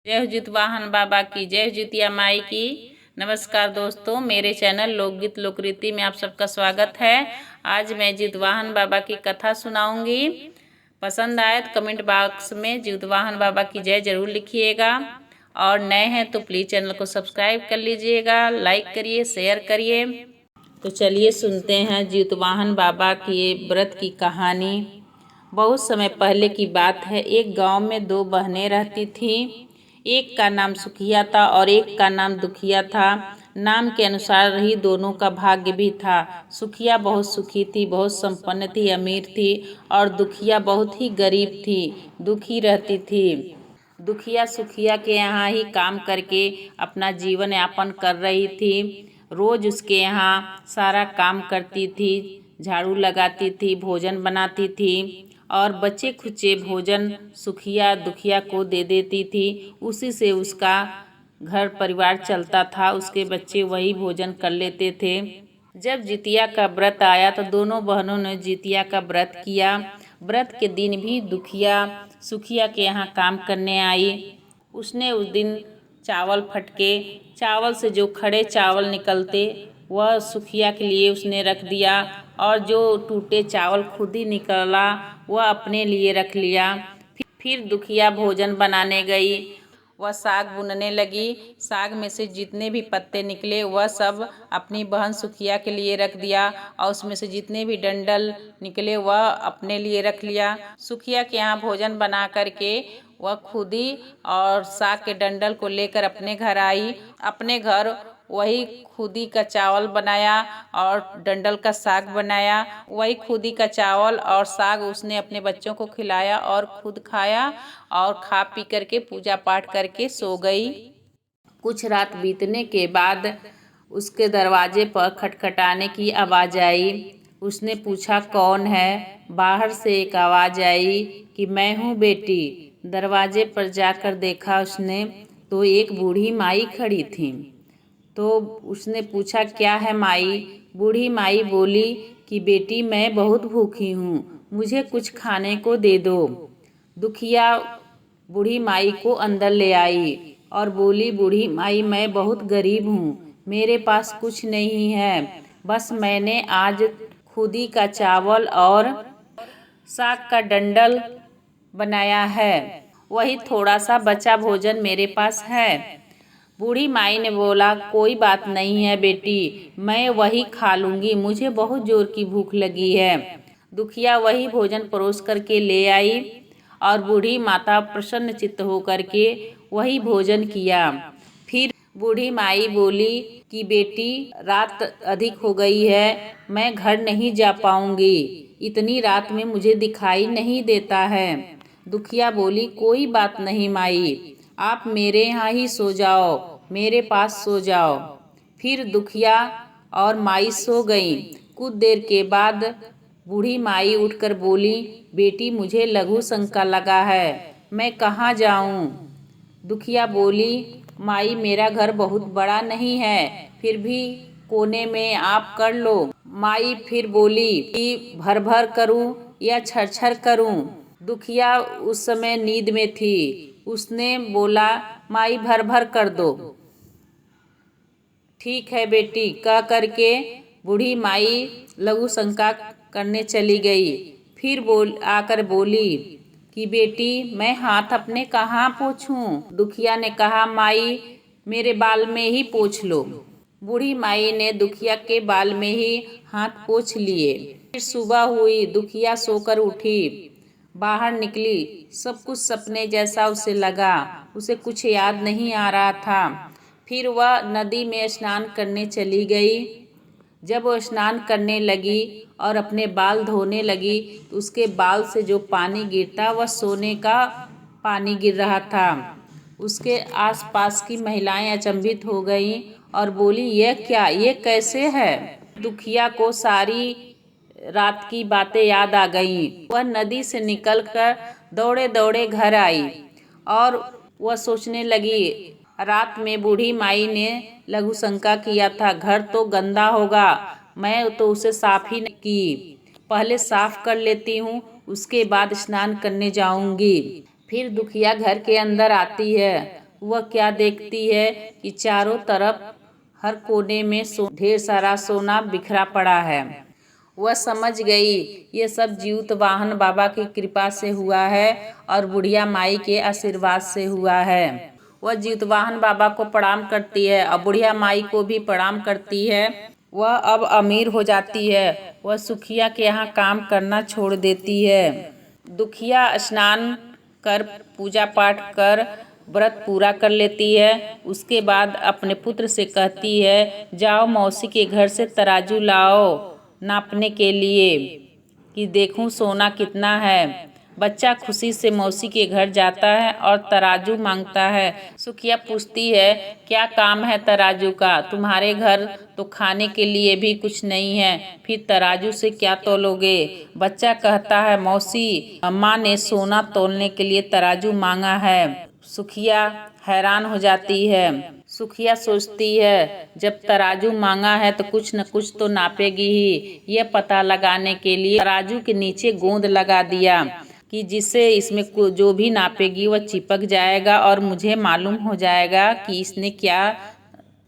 जय हो जितवाहन बाबा की, जय हो जितिया माई की। नमस्कार दोस्तों, मेरे चैनल लोकगीत लोकरीति में आप सबका स्वागत है। आज मैं जितवाहन बाबा की कथा सुनाऊंगी। पसंद आए तो कमेंट बॉक्स में जितवाहन बाबा की जय जरूर लिखिएगा और नए हैं तो प्लीज़ चैनल को सब्सक्राइब कर लीजिएगा, लाइक करिए, शेयर करिए। तो चलिए सुनते हैं जितवाहन बाबा की व्रत की कहानी। बहुत समय पहले की बात है। एक गांव में दो बहनें रहती थीं। एक का नाम सुखिया था और एक का नाम दुखिया था। नाम के अनुसार ही दोनों का भाग्य भी था। सुखिया बहुत सुखी थी, बहुत संपन्न थी, अमीर थी, और दुखिया बहुत ही गरीब थी, दुखी रहती थी। दुखिया सुखिया के यहाँ ही काम करके अपना जीवन यापन कर रही थी। रोज उसके यहाँ सारा काम करती थी, झाड़ू लगाती थी, भोजन बनाती थी और बचे खुचे भोजन सुखिया दुखिया को दे देती थी। उसी से उसका घर परिवार चलता था। उसके बच्चे वही भोजन कर लेते थे। जब जितिया का व्रत आया तो दोनों बहनों ने जितिया का व्रत किया। व्रत के दिन भी दुखिया सुखिया के यहाँ काम करने आई। उसने उस दिन चावल फटके, चावल से जो खड़े चावल निकलते वह सुखिया के लिए उसने रख दिया और जो टूटे चावल खुद ही निकला वह अपने लिए रख लिया। फिर दुखिया भोजन बनाने गई। वह साग बुनने लगी। साग में से जितने भी पत्ते निकले वह सब अपनी बहन सुखिया के लिए रख दिया और उसमें से जितने भी डंडल निकले वह अपने लिए रख लिया। सुखिया के यहाँ भोजन बना करके वह खुद ही और साग के डंडल को लेकर अपने घर आई। अपने घर वही खुदी का चावल बनाया और डंडल का साग बनाया। वही खुदी का चावल और साग उसने अपने बच्चों को खिलाया और खुद खाया और खा पी करके पूजा पाठ करके सो गई। कुछ रात बीतने के बाद उसके दरवाजे पर खटखटाने की आवाज़ आई। उसने पूछा कौन है। बाहर से एक आवाज़ आई कि मैं हूँ बेटी। दरवाजे पर जाकर देखा उसने तो एक बूढ़ी माई खड़ी थी। तो उसने पूछा क्या है माई। बूढ़ी माई बोली कि बेटी मैं बहुत भूखी हूँ, मुझे कुछ खाने को दे दो। दुखिया बूढ़ी माई को अंदर ले आई और बोली बूढ़ी माई मैं बहुत गरीब हूँ, मेरे पास कुछ नहीं है, बस मैंने आज खुदी का चावल और साग का डंडल बनाया है, वही थोड़ा सा बचा भोजन मेरे पास है। बूढ़ी माई ने बोला कोई बात नहीं है बेटी, मैं वही खा लूँगी, मुझे बहुत जोर की भूख लगी है। दुखिया वही भोजन परोस करके ले आई और बूढ़ी माता प्रसन्न चित्त होकर के वही भोजन किया। फिर बूढ़ी माई बोली कि बेटी रात अधिक हो गई है, मैं घर नहीं जा पाऊंगी, इतनी रात में मुझे दिखाई नहीं देता है। दुखिया बोली कोई बात नहीं माई, आप मेरे यहाँ ही सो जाओ, मेरे पास सो जाओ। फिर दुखिया और माई सो गईं। कुछ देर के बाद बूढ़ी माई उठकर बोली बेटी मुझे लघु शंका लगा है, मैं कहाँ जाऊँ। दुखिया बोली माई मेरा घर बहुत बड़ा नहीं है, फिर भी कोने में आप कर लो। माई फिर बोली कि भर भर करूँ या छर छर करूँ। दुखिया उस समय नींद में थी। उसने बोला माई भर भर कर दो। ठीक है बेटी कह करके बूढ़ी माई लघु शंका करने चली गई। फिर आकर बोली कि बेटी मैं हाथ अपने कहाँ पोंछूं। दुखिया ने कहा माई मेरे बाल में ही पोंछ लो। बूढ़ी माई ने दुखिया के बाल में ही हाथ पोंछ लिए। फिर सुबह हुई, दुखिया सोकर उठी, बाहर निकली, सब कुछ सपने जैसा उसे लगा, उसे कुछ याद नहीं आ रहा था। फिर वह नदी में स्नान करने चली गई। जब वह स्नान करने लगी और अपने बाल धोने लगी तो उसके बाल से जो पानी गिरता वह सोने का पानी गिर रहा था। उसके आसपास की महिलाएं अचंभित हो गईं और बोली यह क्या, ये कैसे है। दुखिया को सारी रात की बातें याद आ गईं। वह नदी से निकलकर दौड़े दौड़े घर आई और वह सोचने लगी रात में बूढ़ी माई ने लघु शंका किया था घर तो गंदा होगा, मैं तो उसे साफ ही नहीं की, पहले साफ कर लेती हूँ उसके बाद स्नान करने जाऊंगी। फिर दुखिया घर के अंदर आती है वह क्या देखती है कि चारों तरफ हर कोने में ढेर सारा सोना बिखरा पड़ा है। वह समझ गई ये सब जीतवाहन बाबा की कृपा से हुआ है और बुढ़िया माई के आशीर्वाद से हुआ है। वह जीतवाहन बाबा को प्रणाम करती है और बुढ़िया माई को भी प्रणाम करती है। वह अब अमीर हो जाती है। वह सुखिया के यहाँ काम करना छोड़ देती है। दुखिया स्नान कर पूजा पाठ कर व्रत पूरा कर लेती है। उसके बाद अपने पुत्र से कहती है, जाओ मौसी के घर से तराजू लाओ नापने के लिए कि देखूं सोना कितना है। बच्चा खुशी से मौसी के घर जाता है और तराजू मांगता है। सुखिया पूछती है, क्या काम है तराजू का? तुम्हारे घर तो खाने के लिए भी कुछ नहीं है, फिर तराजू से क्या तोलोगे? बच्चा कहता है, मौसी अम्मा ने सोना तोलने के लिए तराजू मांगा है। सुखिया हैरान हो जाती है। सुखिया सोचती है, जब तराजू मांगा है तो कुछ न कुछ तो नापेगी ही। यह पता लगाने के लिए तराजू के नीचे गोंद लगा दिया कि जिससे इसमें जो भी नापेगी वह चिपक जाएगा और मुझे मालूम हो जाएगा कि इसने क्या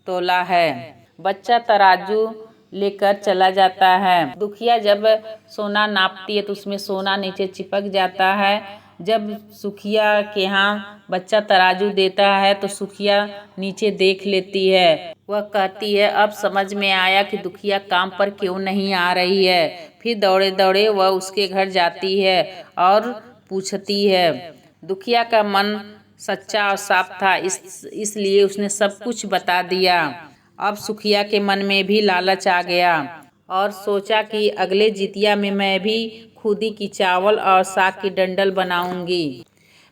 तोला है। बच्चा तराजू लेकर चला जाता है। दुखिया जब सोना नापती है तो उसमें सोना नीचे चिपक जाता है। जब सुखिया के यहाँ बच्चा तराजू देता है तो सुखिया नीचे देख लेती है। वह कहती है, अब समझ में आया कि दुखिया काम पर क्यों नहीं आ रही है। फिर दौड़े दौड़े वह उसके घर जाती है और पूछती है। दुखिया का मन सच्चा और साफ था, इसलिए उसने सब कुछ बता दिया। अब सुखिया के मन में भी लालच आ गया और सोचा कि अगले जितिया में मैं भी खुदी की चावल और साग की डंडल बनाऊंगी।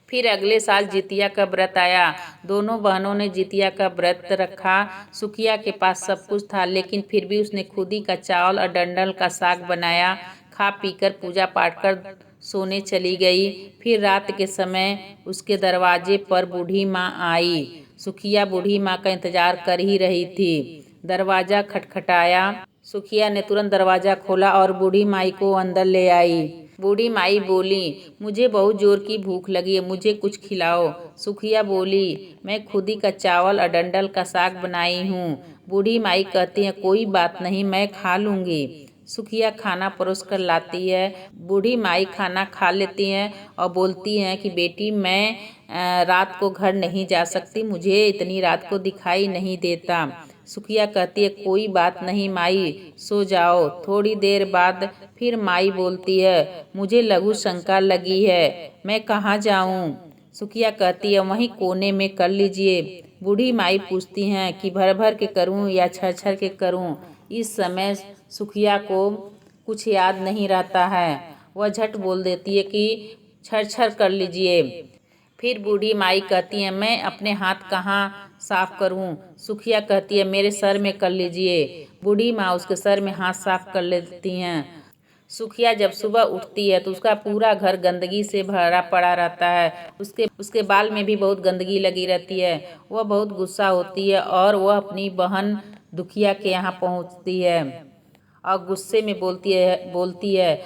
फिर अगले साल जितिया का व्रत आया। दोनों बहनों ने जितिया का व्रत रखा। सुखिया के पास सब कुछ था, लेकिन फिर भी उसने खुदी का चावल और डंडल का साग बनाया। खा पीकर पूजा पाठ कर सोने चली गई। फिर रात के समय उसके दरवाजे पर बूढ़ी माँ आई। सुखिया बूढ़ी माँ का इंतजार कर ही रही थी। दरवाजा खटखटाया। सुखिया ने तुरंत दरवाजा खोला और बूढ़ी माई को अंदर ले आई। बूढ़ी माई बोली, मुझे बहुत जोर की भूख लगी है, मुझे कुछ खिलाओ। सुखिया बोली, मैं खुदी का चावल और डंडल का साग बनाई हूँ। बूढ़ी माई कहती है, कोई बात नहीं, मैं खा लूँगी। सुखिया खाना परोस कर लाती है। बूढ़ी माई खाना खा लेती हैं और बोलती हैं कि बेटी, मैं रात को घर नहीं जा सकती, मुझे इतनी रात को दिखाई नहीं देता। सुखिया कहती है, कोई बात नहीं माई, सो जाओ। थोड़ी देर बाद फिर माई बोलती है, मुझे लघु शंका लगी है, मैं कहाँ जाऊँ? सुखिया कहती है, वहीं कोने में कर लीजिए। बूढ़ी माई पूछती हैं कि भर भर के करूँ या छर छर के करूँ? इस समय सुखिया को कुछ याद नहीं रहता है। वह झट बोल देती है कि छर छर कर लीजिए। फिर बूढ़ी माई कहती है, मैं अपने हाथ कहाँ साफ करूं? सुखिया कहती है, मेरे सर में कर लीजिए। बूढ़ी माँ उसके सर में हाथ साफ कर लेती हैं। सुखिया जब सुबह उठती है तो उसका पूरा घर गंदगी से भरा पड़ा रहता है। उसके बाल में भी बहुत गंदगी लगी रहती है। वह बहुत गुस्सा होती है और वह अपनी बहन दुखिया के यहाँ पहुँचती है और गुस्से में बोलती है,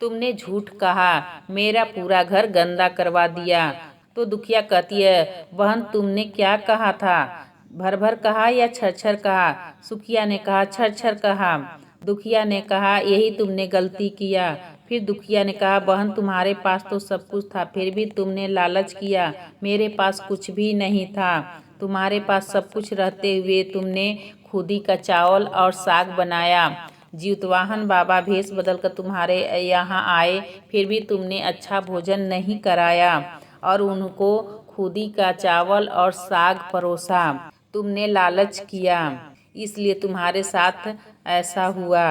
तुमने झूठ कहा, मेरा पूरा घर गंदा करवा दिया। तो दुखिया कहती है, बहन तुमने क्या कहा था? भर भर कहा या छर छर कहा? सुखिया ने कहा, छर छर कहा। दुखिया ने कहा, यही तुमने गलती किया। फिर दुखिया ने कहा, बहन तुम्हारे पास तो सब कुछ था, फिर भी तुमने लालच किया, मेरे पास कुछ भी नहीं था। तुम्हारे पास सब कुछ रहते हुए तुमने खुदी का चावल और साग बनाया। जीतवाहन बाबा भेष बदलकर तुम्हारे यहाँ आए, फिर भी तुमने अच्छा भोजन नहीं कराया और उनको खुदी का चावल और साग परोसा। तुमने लालच किया, इसलिए तुम्हारे साथ ऐसा हुआ।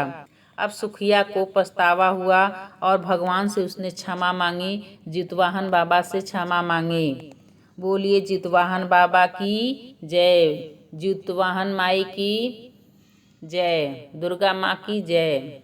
अब सुखिया को पछतावा हुआ और भगवान से उसने क्षमा मांगी, जीतवाहन बाबा से क्षमा मांगी। बोलिए जीतवाहन बाबा की जय, जीतवाहन माई की जय, दुर्गा माँ की जय।